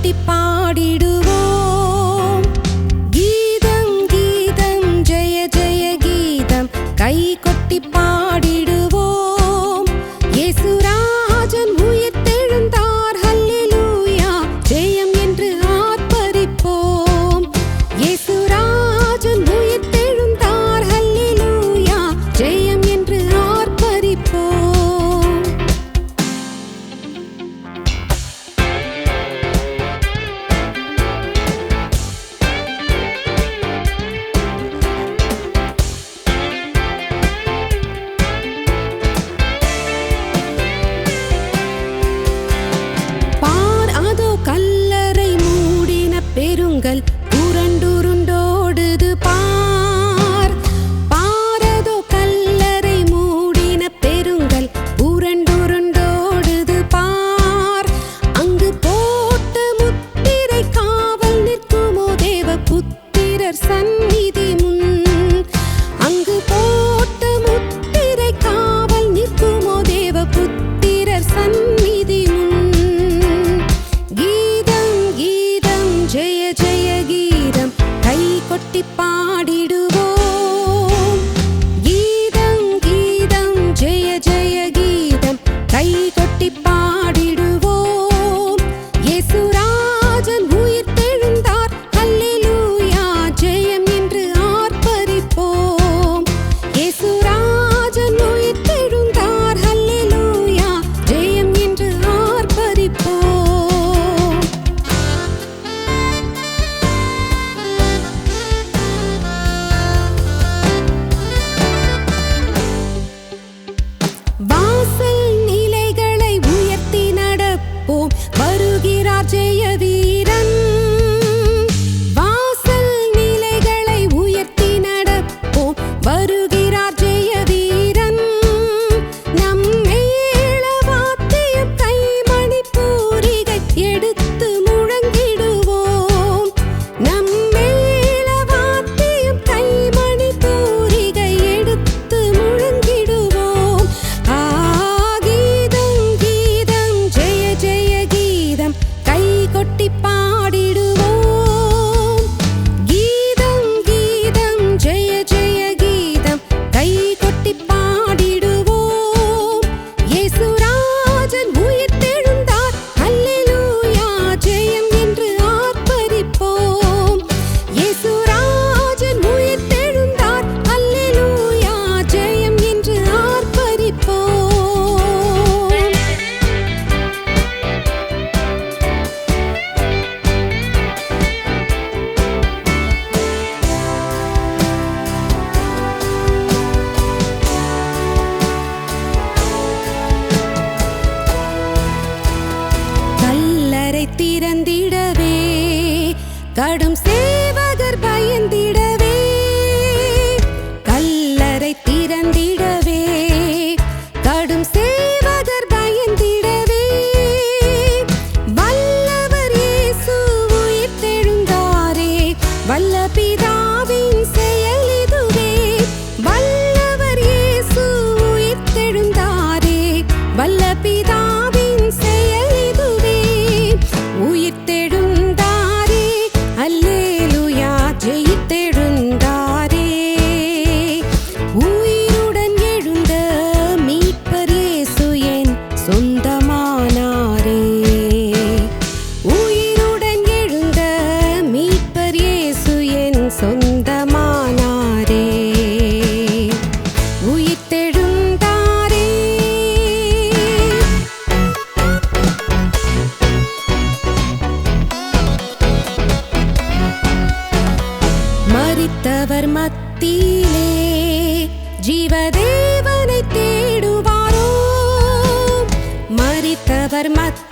கொட்டி பாடிடுவோம். கீதம் கீதம் ஜெய ஜெய கீதம் கை கொட்டி பாடிடுவோம். இயேசுராஜன் உயிர்த்தெழுந்தார் ஹல்லேலூயா ஜெயம் என்று ஆர்ப்பரிப்போம். இயேசுராஜன் உயிர்த்தெழுந்தார் ஹல்லேலூயா ஜெயம் என்று ஆர்ப்பரிப்போம். கல்லறை மூடின பெருங்கல் உருண்டுருண்டோடுது பார். பாரதோ கல்லறை மூடின பெருங்கல் உருண்டுருண்டோடுது பார். அங்கு போட்ட முத்திரை காவல் நிற்குமோ தேவ புத்திரர் சந்நிதி முன். அங்கு போட்ட முத்திரை காவல் நிற்குமோ தேவ புத்திரர் சந்நிதி முன். ஜெய ஜெய கீதம் கை கொட்டி பாடிடுவோம். கீதம் கீதம் ஜெய ஜெய கீதம் கை கொட்டி பாடிடுவோம். இயேசுராஜன் உயிர்த்தெழுந்தார் ஹல்லேலூயா ஜெயம் என்று ஆர்ப்பரிப்போம். இயேசுராஜன் உயிர்த்தெழுந்தார் ஹல்லேலூயா ஜெயம் என்று ஆர்ப்பரிப்போம். வாசல் நிலைகளை உயர்த்தி நடப்போம் வருகிறார் ஜெய வீரன். வாசல் நிலைகளை உயர்த்தி நடப்போம் வருகிறார் ஜெய வீரன். நம் மேள வாத்தியம் கைமணி பூரிகை எடுத்து முழங்கிடுவோம். நம் மேள வாத்தியம் கைமணி பூரிகை எடுத்து முழங்கிடுவோம். கை கொட்டி பாடிடுவோம். கீதம் கீதம் ஜெய ஜெய கீதம் கை கொட்டி பாடிடுவோம். இயேசுராஜன் உயிர்த்தெழுந்தார் ஹல்லேலூயா ஜெயம் என்று ஆர்ப்பரிப்போம். இயேசுராஜன் உயிர்த்தெழுந்தார் ஹல்லேலூயா ஜெயம் என்று ஆர்ப்பரிப்போம். கல்லறை திறந்திடவே கடும் சேவகர் பயந்திடவே. கல்லறை திறந்திடவே கடும் சேவகர் பயந்திடவே. வல்லவர் இயேசு உயிர்த்தெழுந்தாரே வல்ல பிதாவின் செயல் இதுவே. வல்லவர் இயேசு உயிர்த்தெழுந்தாரே வல்ல பிதாவின் செயல் இதுவே. உயிர்த்தெழுந்தாரே அல்லேலூயா ஜெயித்தெழுந்தாரே. உயிருடன் எழுந்த மீட்பர் இயேசு என் சொந்தமானாரே. உயிருடன் எழுந்த மீட்பர் இயேசு என் சொந்தமானாரே. உயிர்த்தெழுந்தாரே. மரித்தவர் மத்தியிலே ஜீவதேவனை தேடுவாரோ. மரித்தவர் மத்தியிலே